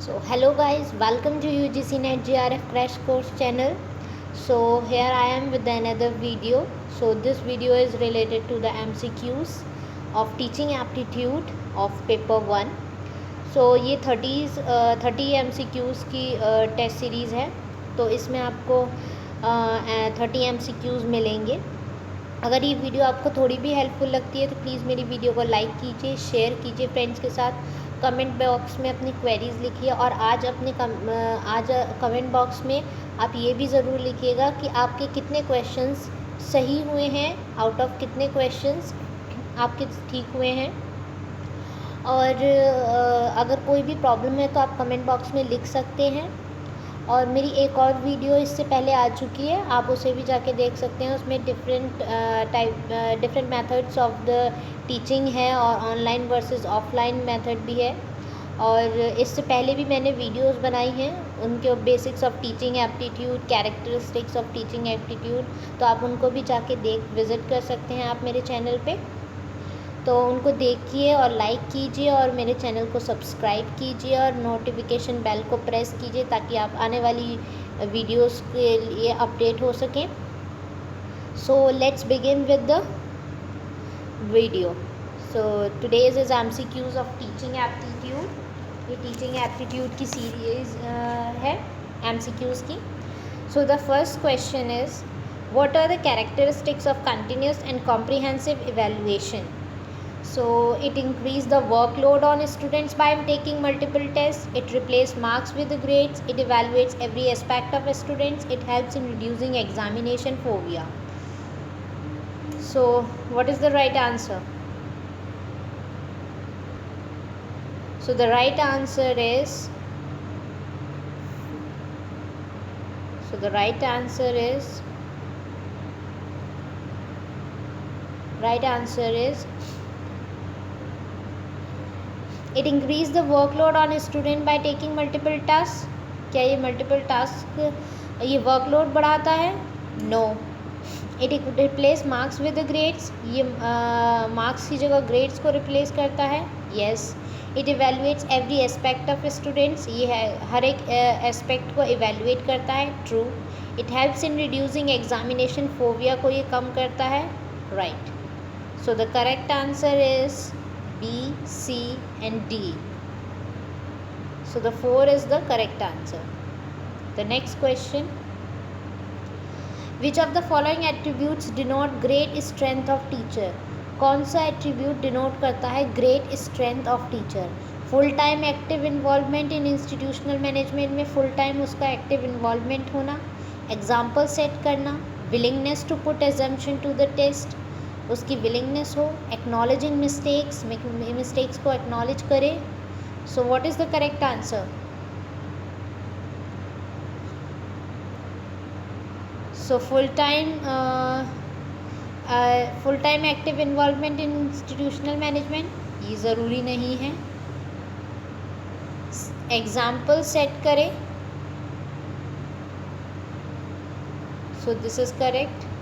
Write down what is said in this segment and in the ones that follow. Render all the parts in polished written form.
So hello guys, welcome to UGC Net GRF Crash Course channel. So here I am with another video. So this video is related to the MCQs of teaching aptitude of paper 1. So ये 30 MCQs की test series है. तो इसमें आपको 30 MCQs मिलेंगे. अगर ये video आपको थोड़ी भी हेल्पफुल लगती है तो प्लीज़ मेरी वीडियो को लाइक कीजिए, शेयर कीजिए फ्रेंड्स के साथ. कमेंट बॉक्स में अपनी क्वेरीज़ लिखिए और आज कमेंट बॉक्स में आप ये भी ज़रूर लिखिएगा कि आपके कितने क्वेश्चंस सही हुए हैं, आउट ऑफ कितने क्वेश्चंस आपके ठीक हुए हैं. और अगर कोई भी प्रॉब्लम है तो आप कमेंट बॉक्स में लिख सकते हैं. और मेरी एक और वीडियो इससे पहले आ चुकी है, आप उसे भी जाके देख सकते हैं. उसमें different methods of the teaching है और ऑनलाइन वर्सेस ऑफलाइन मेथड भी है. और इससे पहले भी मैंने वीडियोस बनाई हैं उनके basics of teaching aptitude, characteristics of teaching aptitude. तो आप उनको भी जाके विज़िट कर सकते हैं आप मेरे चैनल पे. तो उनको देखिए और लाइक कीजिए और मेरे चैनल को सब्सक्राइब कीजिए और नोटिफिकेशन बेल को प्रेस कीजिए ताकि आप आने वाली वीडियोस के लिए अपडेट हो सकें. So let's begin with the video. So today's is MCQs of teaching aptitude. ये टीचिंग एप्टीट्यूड की सीरीज़ है MCQs की. So the first question is what are the characteristics of continuous and comprehensive evaluation. So it increased the workload on students by taking multiple tests. It replaced marks with the grades. It evaluates every aspect of students. It helps in reducing examination phobia. So what is the right answer? So the right answer is it increased the workload on a student by taking multiple tasks. क्या ये multiple task ये workload बढ़ाता है? No. It replace marks with the grades. ये marks की जगह grades को replace करता है? Yes. It evaluates every aspect of students. ये है हर एक aspect को evaluate करता है? True. It helps in reducing examination phobia को ये कम करता है? Right. So the correct answer is B, C and D. So the 4 is the correct answer. The next question. Which of the following attributes denote great strength of teacher? कौन सा attribute denote करता है great strength of teacher? Full time active involvement in institutional management में full time उसका active involvement होना, example set करना, willingness to put assumption to the test, उसकी willingness हो, एक्नॉलेजिंग मिस्टेक्स को एक्नॉलेज करे. सो what is the correct answer? So full time active involvement in institutional management ये ज़रूरी नहीं है. एग्जाम्पल सेट करें. सो this is correct.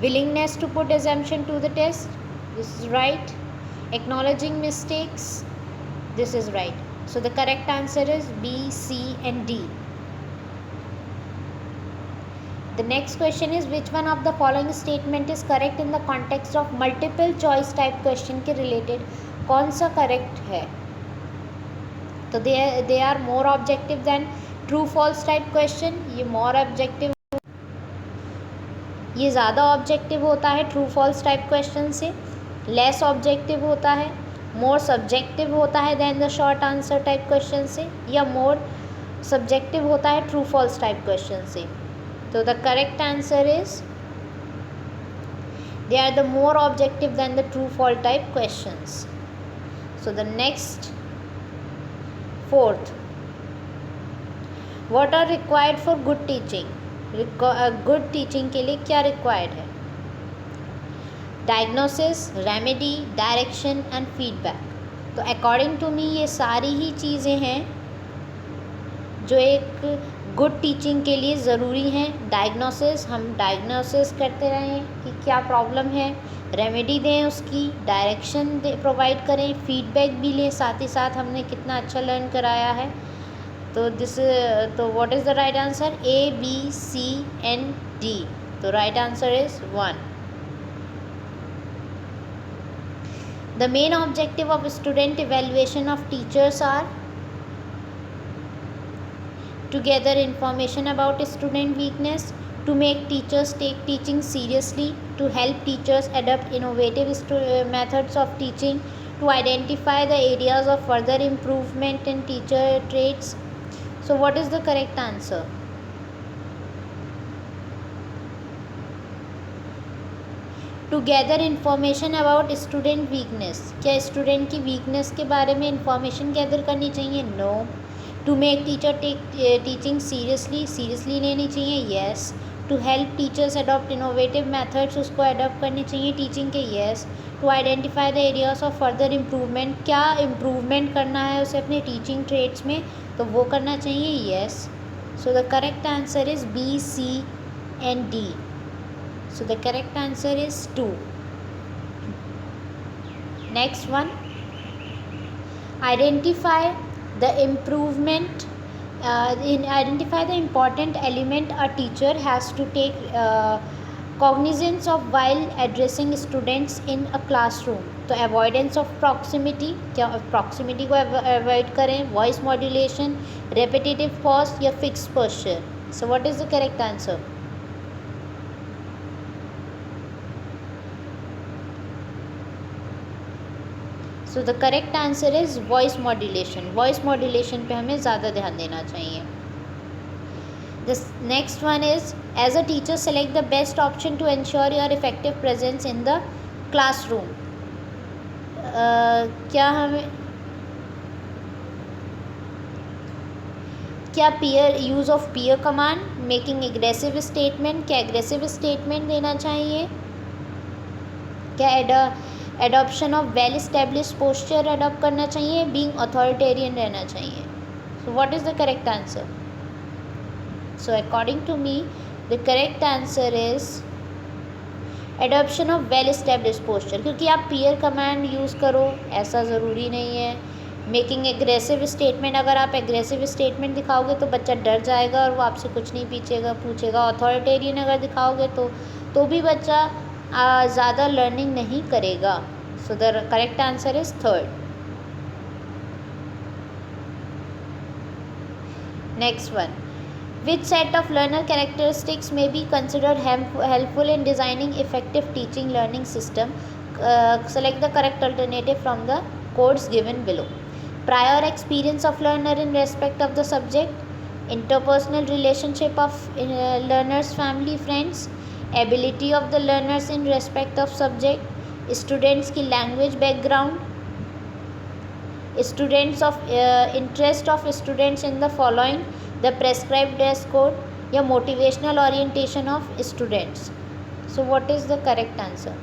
Willingness to put assumption to the test, this is right. Acknowledging mistakes, this is right. So the correct answer is B, C and D. The next question is which one of the following statement is correct in the context of multiple choice type question के related कौन सा correct है? तो they are more objective than true false type question. ये more objective, ये ज़्यादा objective होता है ट्रू फॉल्स टाइप क्वेश्चन से, लेस ऑब्जेक्टिव होता है, मोर सब्जेक्टिव होता है than the short answer type question से, या मोर सब्जेक्टिव होता है ट्रू फॉल्स टाइप क्वेश्चन से. तो the correct answer is they are the more objective than the true false type questions. So the next 4th, what are required for good teaching. Good teaching के लिए क्या required है? Diagnosis, remedy, direction and feedback. तो according to me ये सारी ही चीज़ें हैं जो एक गुड टीचिंग के लिए ज़रूरी हैं डायग्नोसिस, हम डायग्नोसिस करते रहें कि क्या प्रॉब्लम है, रेमेडी दें, उसकी डायरेक्शन प्रोवाइड करें, फीडबैक भी लें, साथ ही साथ हमने कितना अच्छा लर्न कराया है। तो तो what is the right answer? A, B, C and D. तो right answer is 1. The main objective of student evaluation of teachers are to gather information about student weakness, to make teachers take teaching seriously, to help teachers adopt innovative methods of teaching, to identify the areas of further improvement in teacher traits. So what is the correct answer? To gather information about student weakness, क्या student की weakness के बारे में information gather करनी चाहिए? No. To make teacher take teaching seriously लेनी चाहिए? Yes. To help teachers adopt innovative methods, उसको अडॉप्ट करनी चाहिए टीचिंग के? Yes. To identify the areas of further improvement, क्या इम्प्रूवमेंट करना है उसे अपने टीचिंग ट्रेड्स में, तो वो करना चाहिए? Yes. So the correct answer is B, C and D. So the correct answer is 2. Next one, identify the improvement. Identify the important element a teacher has to take cognizance of while addressing students in a classroom. तो avoidance of proximity, क्या proximity को avoid करें? Voice modulation, repetitive pause या fix posture? So what is the correct answer? So the correct answer is voice modulation. Voice modulation पे हमें ज़्यादा ध्यान देना चाहिए. The next one is as a teacher select the best option to ensure your effective presence in the classroom. क्या peer use of peer command, making aggressive statement, क्या aggressive statement देना चाहिए? क्या adoption of well establish posture adopt करना चाहिए? Being authoritarian रहना चाहिए? So what is the correct answer? So according to me the correct answer is adoption of well establish posture, क्योंकि आप पीयर कमांड यूज़ करो ऐसा ज़रूरी नहीं है. मेकिंग एग्रेसिव स्टेटमेंट, अगर आप एग्रेसिव स्टेटमेंट दिखाओगे तो बच्चा डर जाएगा और वो आपसे कुछ नहीं पूछेगा. अथॉरिटेरियन अगर दिखाओगे तो भी बच्चा ज़्यादा लर्निंग नहीं करेगा. सो the correct answer is 3rd. Next one, which set of learner characteristics may be considered helpful in designing effective teaching learning system? Select the correct alternative from the codes given below. Prior experience of learner in respect of the subject, interpersonal relationship of learners, family, friends, ability of the learners in respect of subject, students की language background, students of interest of students in the following, the prescribed dress code, या motivational orientation of students. So what is the correct answer?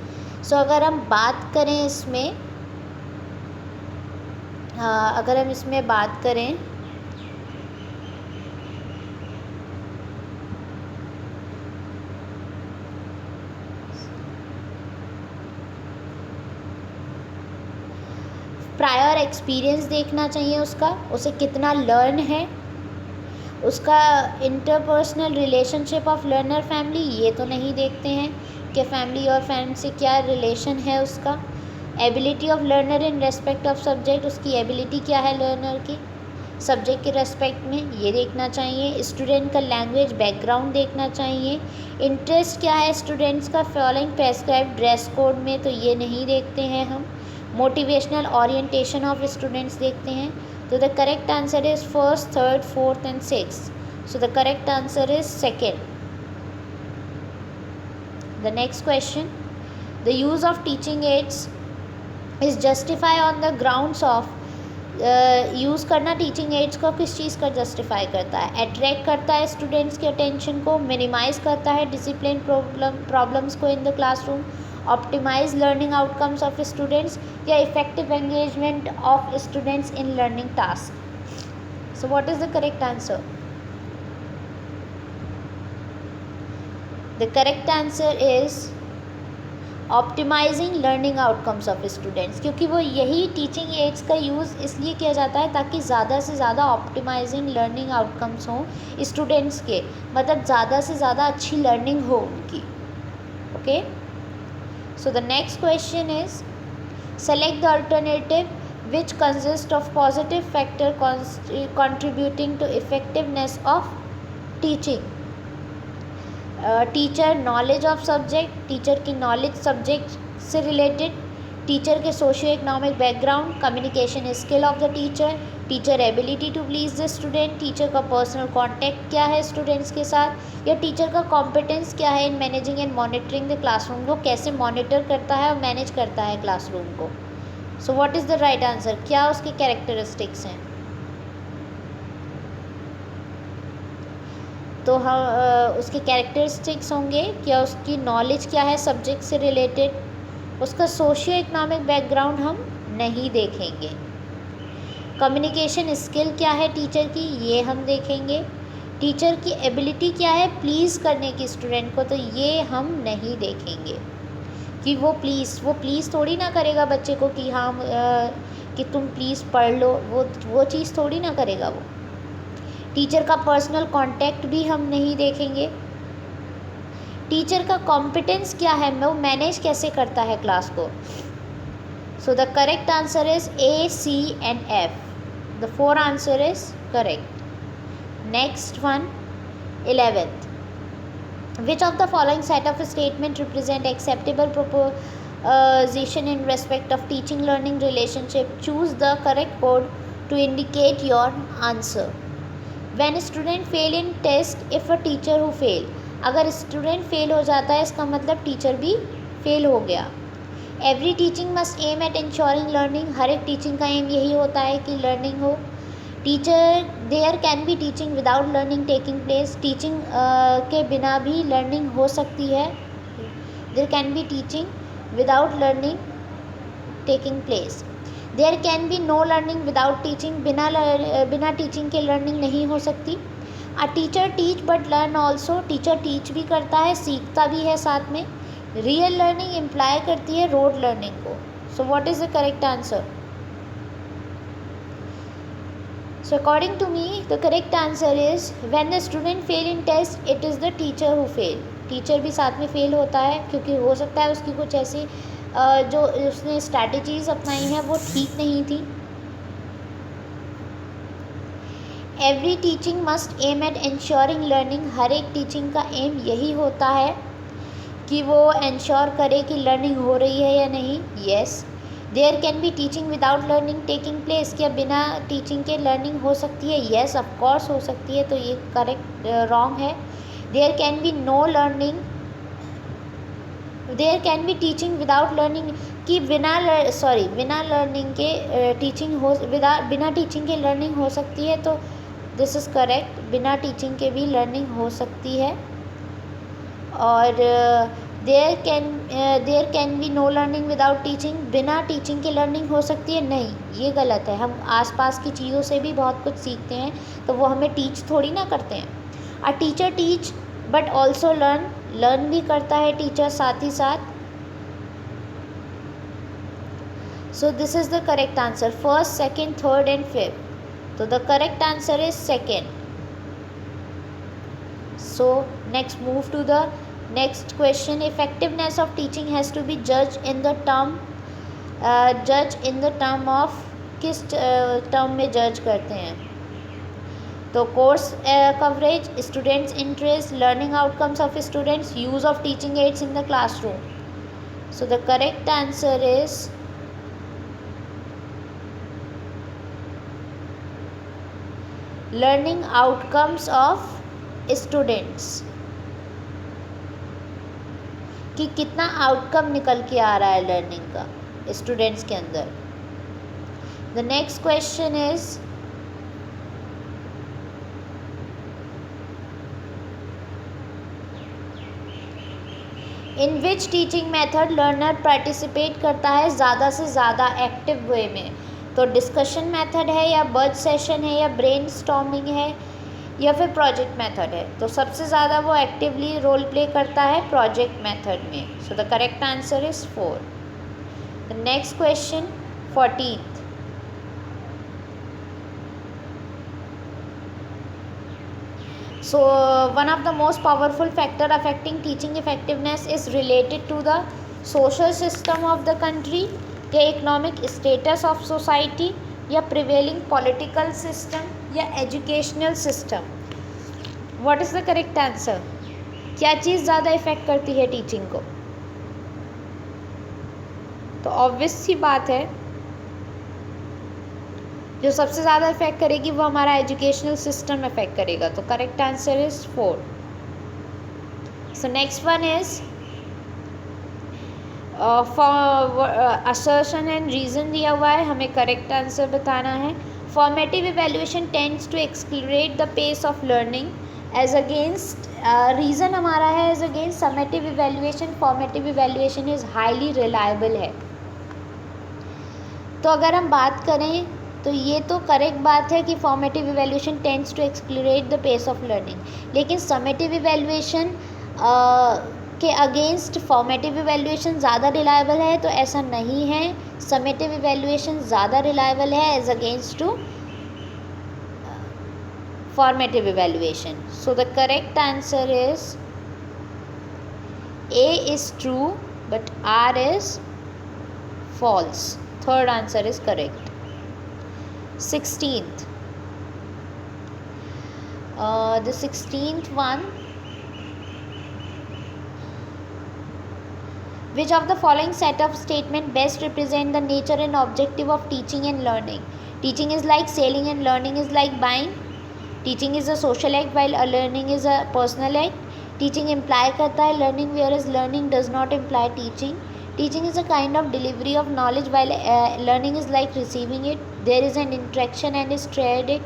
So अगर हम बात करें इसमें बात करें prior experience देखना चाहिए उसका, उसे कितना लर्न है, उसका interpersonal relationship of learner family, ये तो नहीं देखते हैं कि फैमिली और फ्रेंड से क्या रिलेशन है उसका. Ability of learner in respect of subject, उसकी एबिलिटी क्या है लर्नर की सब्जेक्ट के रेस्पेक्ट में, ये देखना चाहिए. स्टूडेंट का लैंग्वेज बैकग्राउंड देखना चाहिए. इंटरेस्ट क्या है स्टूडेंट्स का फॉलोइंग प्रेस्क्राइब ड्रेस कोड में, तो ये नहीं देखते हैं हम. मोटिवेशनल ओरिएंटेशन ऑफ स्टूडेंट्स देखते हैं. तो the correct answer is 1st, 3rd, 4th and 6th. So the correct answer is 2nd. The next question, the use of teaching aids is justify on the grounds of use करना teaching ads को किस चीज़ का justify करता है? Attract करता है students के attention को, मिनिमाइज़ करता है डिसिप्लिन प्रॉब्लम्स को in the classroom, optimise learning outcomes of students, या effective engagement of students in learning task. So what is the correct answer? The correct answer is optimising learning outcomes of students, क्योंकि वो यही teaching ads का use इसलिए किया जाता है ताकि ज़्यादा से ज़्यादा ऑप्टिमाइजिंग लर्निंग आउटकम्स हों स्टूडेंट्स के, मतलब ज़्यादा से ज़्यादा अच्छी लर्निंग हो उनकी. Okay, so the next question is select the alternative which consist of positive factor contributing to effectiveness of teaching. Teacher knowledge of subject, teacher की नॉलेज सब्जेक्ट से रिलेटेड, टीचर के socio economic background, communication skill of the teacher, teacher ability to please the student, teacher का personal contact क्या है students के साथ, या teacher का कॉम्पिटेंस क्या है in managing and monitoring the classroom, वो कैसे मॉनिटर करता है और मैनेज करता है क्लासरूम को. सो what is the right answer, क्या उसके कैरेक्टरिस्टिक्स हैं. तो हम उसके कैरेक्टरिस्टिक्स होंगे, क्या उसकी नॉलेज क्या है सब्जेक्ट से रिलेटेड, उसका सोशियो इकोनॉमिक बैकग्राउंड हम नहीं देखेंगे, कम्युनिकेशन स्किल क्या है टीचर की ये हम देखेंगे, टीचर की एबिलिटी क्या है प्लीज़ करने की स्टूडेंट को, तो ये हम नहीं देखेंगे कि वो प्लीज़ थोड़ी ना करेगा बच्चे को कि हाँ कि तुम प्लीज़ पढ़ लो, वो चीज़ थोड़ी ना करेगा वो. टीचर का पर्सनल कांटेक्ट भी हम नहीं देखेंगे, टीचर का कॉम्पिटेंस क्या है, वो मैनेज कैसे करता है क्लास को. सो the correct answer is A, C and F. The 4 answer is correct. Next one 11th. Which of the following set of statement represent acceptable proposition in respect of teaching learning relationship? Choose the correct code to indicate your answer. When student fail in test, if a teacher who fail, अगर student fail हो जाता है इसका मतलब teacher भी fail हो गया. Every teaching must aim at ensuring learning, हर एक टीचिंग का एम यही होता है कि लर्निंग हो. Teacher there can be teaching without learning taking place, teaching के बिना भी लर्निंग हो सकती है. There can be teaching without learning taking place. There can be no learning without teaching, बिना टीचिंग के लर्निंग नहीं हो सकती. A teacher teach but learn also, teacher teach भी करता है सीखता भी है साथ में. रियल लर्निंग इम्प्लाई करती है रोड लर्निंग को. सो what is the correct answer. So according to me, the correct answer is when the student fail in test, it is the teacher who fail. Teacher भी साथ में fail होता है क्योंकि हो सकता है उसकी कुछ ऐसी जो उसने स्ट्रैटेजीज अपनाई हैं वो ठीक नहीं थी. Every teaching must aim at ensuring learning, हर एक टीचिंग का एम यही होता है कि वो इंश्योर करे कि लर्निंग हो रही है या नहीं. Yes. There can be teaching without learning taking place, क्या बिना टीचिंग के लर्निंग हो सकती है. येस ऑफकोर्स हो सकती है, तो ये करेक्ट रॉन्ग है. There can be no learning, there can be teaching without learning कि बिना लर्निंग के टीचिंग हो, बिना टीचिंग के लर्निंग हो सकती है, तो दिस इज़ करेक्ट. बिना टीचिंग के भी लर्निंग हो सकती है. और there can be no learning without teaching, बिना टीचिंग के लर्निंग हो सकती है, नहीं ये गलत है. हम आसपास की चीज़ों से भी बहुत कुछ सीखते हैं, तो वो हमें टीच थोड़ी ना करते हैं. A teacher teach but also learn भी करता है टीचर साथ ही साथ. So this is the correct answer. First, second, third and fifth. तो the correct answer is second. So next move to the next question. Effectiveness of teaching has to be judged in the term of किस term में जज करते हैं. तो course coverage, students interest, learning outcomes of students, use of teaching ads in the classroom. So the correct answer is learning outcomes of students, कि कितना outcome निकल के आ रहा है लर्निंग का स्टूडेंट्स के अंदर. The next question is in which teaching method learner participate करता है ज़्यादा से ज़्यादा एक्टिव वे में. तो डिस्कशन मेथड है या बज सेशन है या ब्रेन स्टॉर्मिंग है या फिर प्रोजेक्ट मेथड है? तो सबसे ज़्यादा वो एक्टिवली रोल प्ले करता है प्रोजेक्ट मेथड में. सो the correct answer is 4. The next question 14th. So one of the most powerful factor affecting teaching effectiveness is related to the social system of the country, the economic status of society, या prevailing political system या educational system. What is the correct answer? क्या चीज़ ज़्यादा effect करती है teaching को? तो obvious सी बात है, जो सबसे ज़्यादा इफेक्ट करेगी वो हमारा एजुकेशनल सिस्टम इफेक्ट करेगा. तो correct answer is 4. So next one is assertion and reason दिया हुआ है, हमें करेक्ट आंसर बताना है. Formative evaluation tends to accelerate the pace of learning as against, reason हमारा है as against summative evaluation. Formative evaluation is highly reliable है. तो अगर हम बात करें तो ये तो करेक्ट बात है कि formative evaluation tends to accelerate the pace of learning, लेकिन समेटिव इवेल्युएशन के अगेंस्ट फॉर्मेटिव इवेल्युएशन ज़्यादा रिलायबल है, तो ऐसा नहीं है. समेटिव इवेल्युएशन ज़्यादा रिलायबल है as against to formative evaluation. So the correct answer is A is true but R is false. Third answer is correct. 16th. The 16th one. Which of the following set of statement best represent the nature and objective of teaching and learning? Teaching is like selling and learning is like buying. Teaching is a social act while learning is a personal act. Teaching imply करता है learning, whereas learning does not imply teaching. Teaching is a kind of delivery of knowledge while learning is like receiving it. There is an interaction and is strategic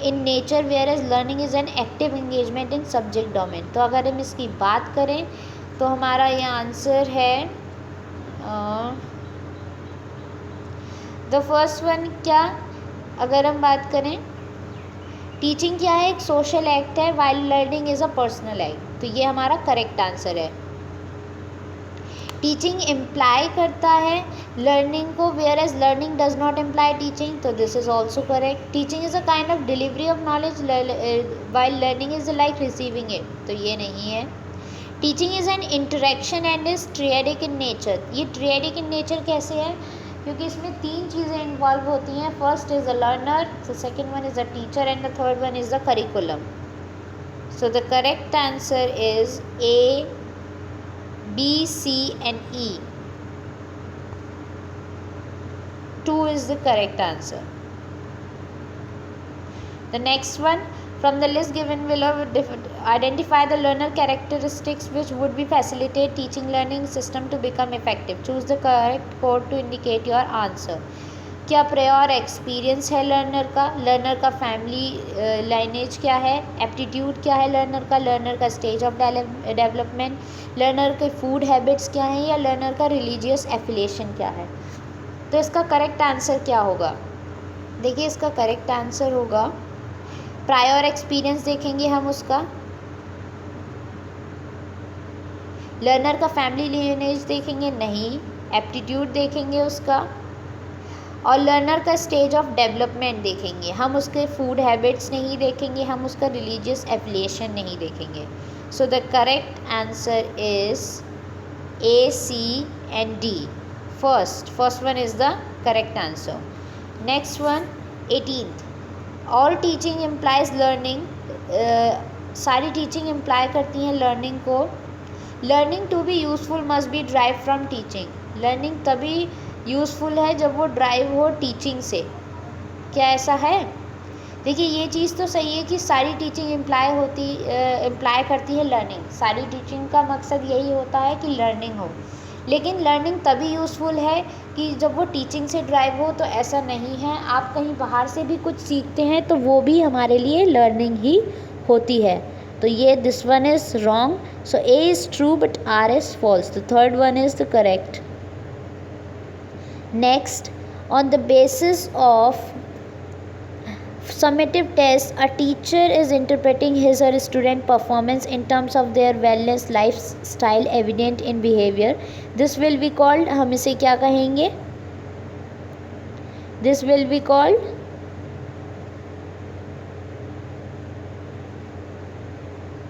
in nature, whereas learning is an active engagement in subject domain. तो अगर हम इसकी बात करें तो हमारा ये answer है द फर्स्ट वन. क्या अगर हम बात करें, टीचिंग क्या है? एक सोशल एक्ट है, while learning is a personal act. तो ये हमारा करेक्ट आंसर है. टीचिंग इम्प्लाई करता है लर्निंग को, whereas learning does not imply teaching. तो this is also correct. Teaching is a kind of delivery of knowledge while learning is like receiving it. तो ये नहीं है. Teaching is an interaction and is triadic in nature. ये triadic in nature कैसे है? क्योंकि इसमें 3 चीज़ें इन्वॉल्व होती हैं. First is a learner, the second one is a teacher and the third one is the curriculum. So the correct answer is A, B, C and E. 2 is the correct answer. The next one, from the list given below, identify the learner characteristics which would be facilitate teaching learning system to become effective. Choose the correct code to indicate your answer. क्या prior experience है learner का family lineage क्या है, aptitude क्या है learner का stage of development, learner के food habits क्या हैं, या लर्नर का रिलीजियस एफिलिएशन क्या है. तो इसका करेक्ट आंसर क्या होगा? देखिए, इसका करेक्ट आंसर होगा प्रायर एक्सपीरियंस. देखेंगे हम उसका, लर्नर का फैमिली लाइनेज देखेंगे नहीं, एप्टीट्यूड देखेंगे उसका, और लर्नर का स्टेज ऑफ डेवलपमेंट देखेंगे. हम उसके फूड हैबिट्स नहीं देखेंगे, हम उसका रिलीजियस एफिलिएशन नहीं देखेंगे. सो the correct answer is A, C and D. First one is the correct answer. Next one, 18th. All teaching implies learning. सारी टीचिंग इम्प्लाई करती हैं लर्निंग को. Learning to be useful must be drive from teaching. Learning तभी useful है जब वो drive हो teaching से. क्या ऐसा है? देखिए, ये चीज़ तो सही है कि सारी टीचिंग इम्प्लाई करती है लर्निंग. सारी टीचिंग का मकसद यही होता है कि लर्निंग हो, लेकिन लर्निंग तभी यूज़फुल है कि जब वो टीचिंग से ड्राइव हो. तो ऐसा नहीं है. आप कहीं बाहर से भी कुछ सीखते हैं तो वो भी हमारे लिए लर्निंग ही होती है. तो ये this one is wrong. So A is true but R is false. The third one is the correct. Next, on the basis of summative test, a teacher is interpreting his or student performance in terms of their wellness lifestyle evident in behavior. This will be called, हम इसे क्या कहेंगे? This will be called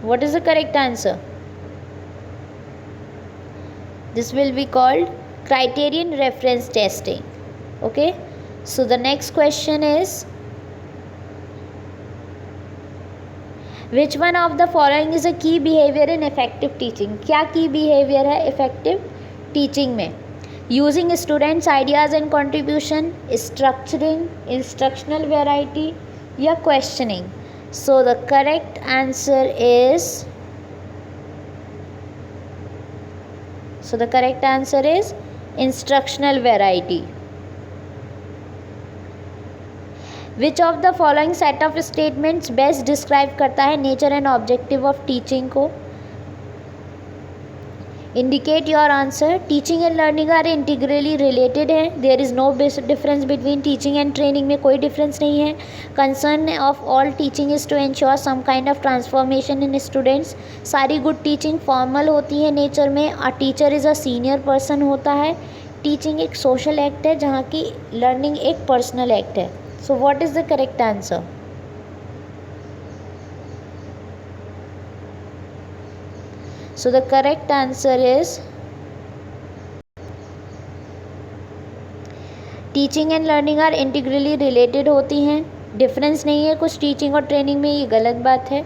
what is the correct answer? This will be called criterion reference testing. Okay, so the next question is, which one of the following is a key behaviour in effective teaching? क्या key behaviour है effective teaching में? Using students ideas and contribution, structuring, instructional variety या questioning? So the correct answer is instructional variety. Which of the following set of statements best describe करता है nature and objective of teaching को? Indicate your answer. Teaching and learning are integrally related है. There is no difference between teaching and training में कोई difference नहीं है. Concern of all teaching is to ensure some kind of transformation in students. सारी good teaching formal होती है nature में. A teacher is a senior person होता है. टीचिंग एक सोशल एक्ट है जहाँ की लर्निंग एक पर्सनल एक्ट है. So what is the correct answer? So the correct answer is teaching and learning are integrally related होती हैं. डिफरेंस नहीं है कुछ टीचिंग और ट्रेनिंग में, ये गलत बात है.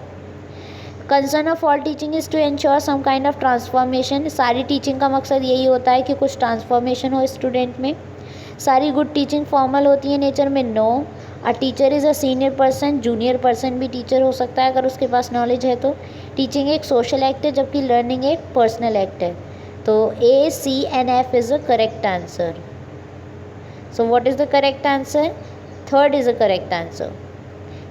Concern of all teaching is to ensure some kind of transformation. सारी टीचिंग का मकसद यही होता है कि कुछ ट्रांसफॉर्मेशन हो स्टूडेंट में. सारी गुड टीचिंग फॉर्मल होती है नेचर में. No. A teacher is a senior person. Junior person भी टीचर हो सकता है अगर उसके पास नॉलेज है तो. टीचिंग एक सोशल एक्ट है जबकि लर्निंग एक पर्सनल एक्ट है. तो A, C and F is the correct answer. So what is the correct answer? Third is the correct answer.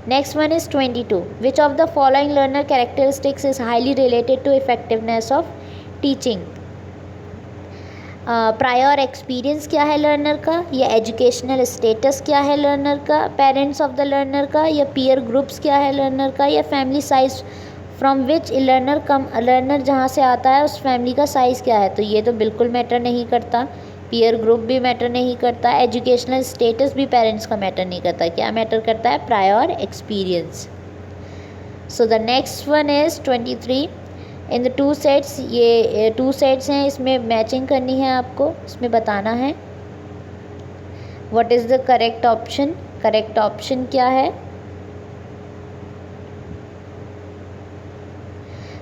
Next one is 22. Which of the following learner characteristics is highly related to effectiveness of teaching? Prior experience क्या है learner का, या educational status क्या है learner का, parents of the learner का, या peer groups क्या है लर्नर का, या family size from which learner जहाँ से आता है उस फैमिली का साइज़ क्या है? तो ये तो बिल्कुल मैटर नहीं करता. पीयर ग्रुप भी मैटर नहीं करता. एजुकेशनल स्टेटस भी पेरेंट्स का मैटर नहीं करता. क्या मैटर करता है? Prior experience. So the next one is 23. In the two sets, ये 2 सेट्स हैं, इसमें मैचिंग करनी है आपको, इसमें बताना है what is the correct option. Correct option क्या है?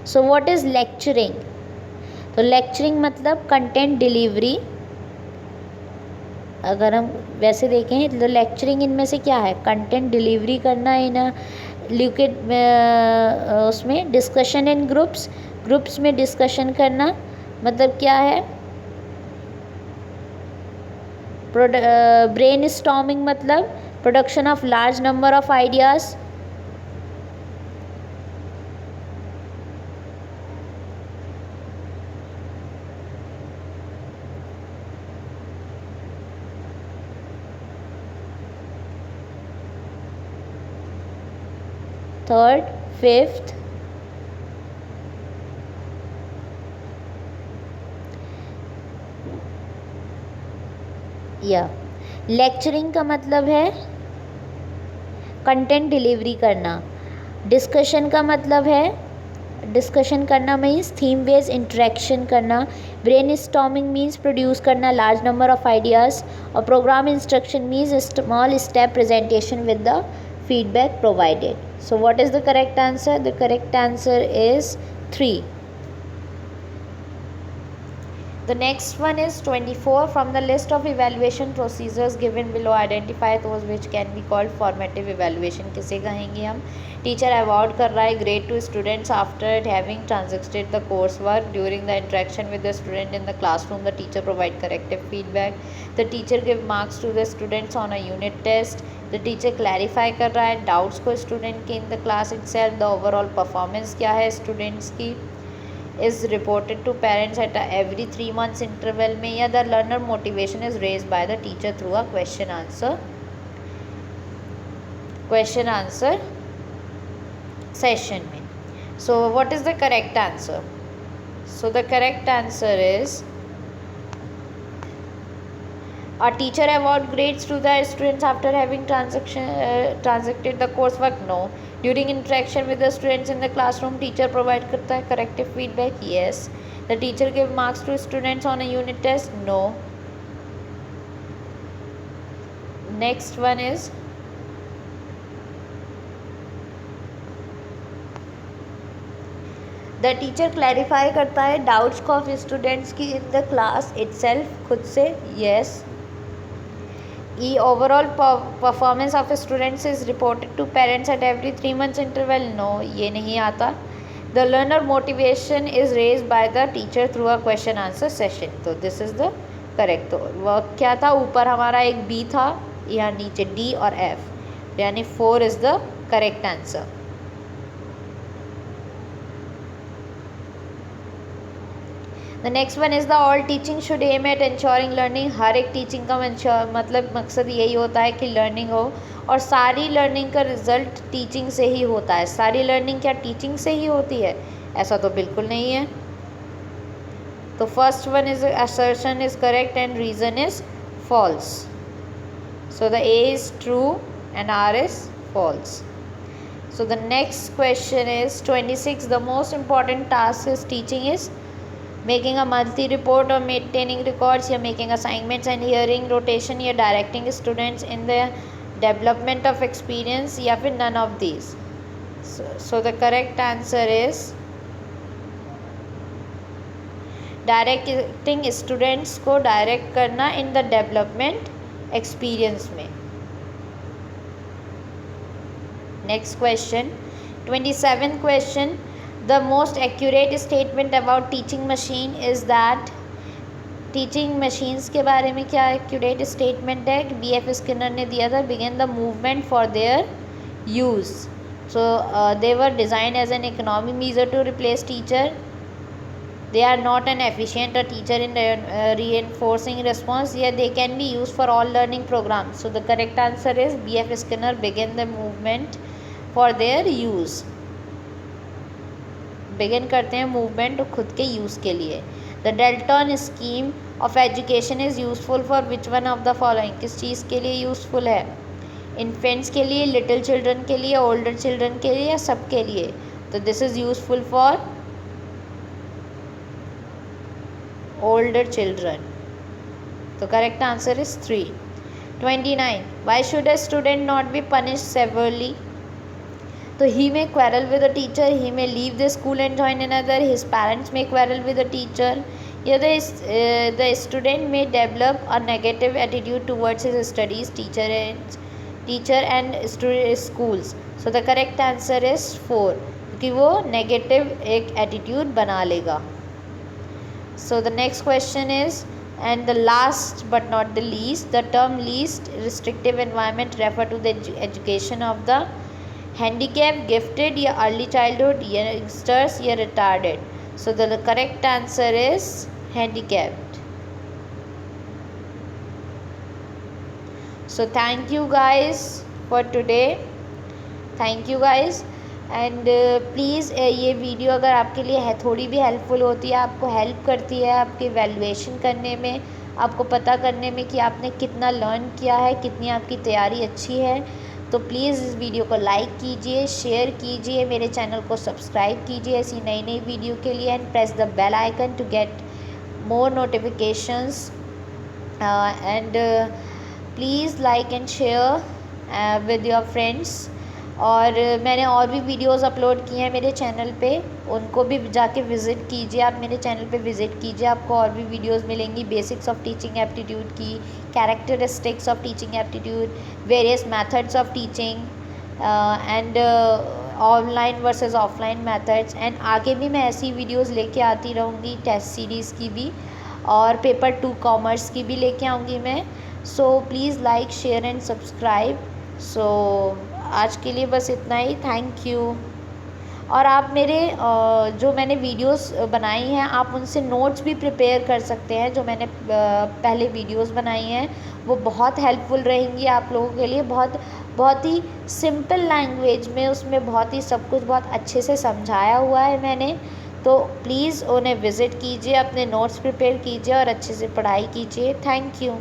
सो व्हाट इज़ लेक्चरिंग? तो लेक्चरिंग मतलब कंटेंट डिलीवरी. अगर हम वैसे देखें तो लेक्चरिंग इनमें से क्या है? कंटेंट डिलीवरी करना इन लिक्विड उसमें डिस्कशन इन ग्रुप्स में डिस्कशन करना मतलब क्या है? ब्रेन स्टॉर्मिंग मतलब production of large number of ideas. Third, fifth, या लेक्चरिंग का मतलब है कंटेंट डिलीवरी करना. डिस्कशन का मतलब है, डिस्कशन करना मीन्स थीम बेस्ड इंटरेक्शन करना. ब्रेन स्टॉर्मिंग मीन्स प्रोड्यूस करना लार्ज नंबर ऑफ आइडियाज़. और programme instruction means small step presentation with the feedback provided. So what is the correct answer? The correct answer is 3. The next one is 24. From the list of evaluation procedures given below, identify those which can be called formative evaluation. किसे कहेंगे हम? Teacher award कर रहा है grade to students after having transacted the course work. During the interaction with the student in the classroom the teacher provide corrective feedback. The teacher give marks to the students on a unit test. The teacher clarify कर रहा है doubts को student के in the class itself. The overall performance क्या है students की is reported to parents at every 3 months interval में. या the learner motivation is raise by the teacher through a question answer question answer session में. So what is the correct answer? So the correct answer is, a teacher award grades to the students after having transacted the coursework. No. During interaction with the students in the classroom, teacher provide करता है corrective feedback. Yes. The teacher give marks to students on a unit test. No. Next one is, the teacher clarify करता है doubts of students की in the class itself खुद से. Yes. E. Overall performance of students is reported to parents at every 3 months interval. No, ये नहीं आता. The learner motivation is raised by the teacher through a question answer session. तो this is the correct. तो work क्या था, ऊपर हमारा एक B था, यहाँ नीचे D और F, यानी 4 is the correct answer. The next one is the all teaching should aim at ensuring learning. हर एक टीचिंग का मतलब मकसद यही होता है कि लर्निंग हो, और सारी लर्निंग का रिजल्ट टीचिंग से ही होता है. सारी लर्निंग क्या टीचिंग से ही होती है? ऐसा तो बिल्कुल नहीं है. तो first one is assertion is correct and reason is false. So the A is true and R is false. So the next question is 26. The most important task is teaching is making a monthly report or maintaining records, या making assignments and hearing rotation, या directing students in the development of experience, या फिर none of these. So the correct answer is directing students को direct करना in the development experience में. Next question, 27th question. The most accurate statement about teaching machine is that. Teaching machines के बारे में क्या accurate statement है? BF Skinner ने दिया था, begin the movement for their use. So they were designed as an economic measure to replace teacher. They are not an efficient teacher in reinforcing response. Yeah, they can be used for all learning programs. So the correct answer is BF Skinner begin the movement for their use. Begin करते हैं movement खुद के use के लिए. The Dalton scheme of education is useful for which one of the following? किस चीज़ के लिए यूज़फुल है? इन्फेंट्स के लिए, लिटिल चिल्ड्रन के लिए, ओल्डर चिल्ड्रन के लिए, या सब के लिए? तो this is useful for older children. तो correct answer is 3. 29. Why should a student not be punish severely? So he may quarrel with the teacher, he may leave the school and join another, his parents may quarrel with the teacher, yeah, the student may develop a negative attitude towards his studies, teacher and schools. So the correct answer is 4, क्योंकि वो negative एक attitude बना लेगा. So the next question is, and the last but not the least, the term least restrictive environment refer to the education of the handicap, gifted, या early childhood, youngsters, या retarded. So the correct answer is handicapped. So thank you guys for today. Thank you guys. And please ये video अगर आपके लिए है थोड़ी भी helpful होती है, आपको हेल्प करती है आपके वैल्यूएशन करने में, आपको पता करने में कि आपने कितना लर्न किया है, कितनी आपकी तैयारी अच्छी है, तो प्लीज़ इस वीडियो को लाइक कीजिए, शेयर कीजिए, मेरे चैनल को सब्सक्राइब कीजिए ऐसी नई नई वीडियो के लिए, and press the bell icon to get more notifications, and please like and share with your friends. और मैंने और भी वीडियोस अपलोड किए हैं मेरे चैनल पे, उनको भी जाके विज़िट कीजिए. आप मेरे चैनल पे विज़िट कीजिए, आपको और भी वीडियोस मिलेंगी बेसिक्स ऑफ टीचिंग एप्टीट्यूड की, characteristics of teaching aptitude, various methods of teaching, and online versus offline methods. And आगे भी मैं ऐसी वीडियोस लेके आती रहूँगी, टेस्ट सीरीज़ की भी और पेपर 2 कॉमर्स की भी लेके आऊँगी मैं. So please like, share and subscribe. So आज के लिए बस इतना ही. Thank you. और आप मेरे जो मैंने वीडियोस बनाई हैं आप उनसे नोट्स भी प्रिपेयर कर सकते हैं। जो मैंने पहले वीडियोस बनाई हैं वो बहुत हेल्पफुल रहेंगी आप लोगों के लिए। बहुत ही सिंपल लैंग्वेज में उसमें बहुत ही सब कुछ बहुत अच्छे से समझाया हुआ है मैंने। तो प्लीज़ उन्हें विज़िट कीजिए, अपने नोट्स प्रिपेयर कीजिए और अच्छे से पढ़ाई कीजिए। Thank you.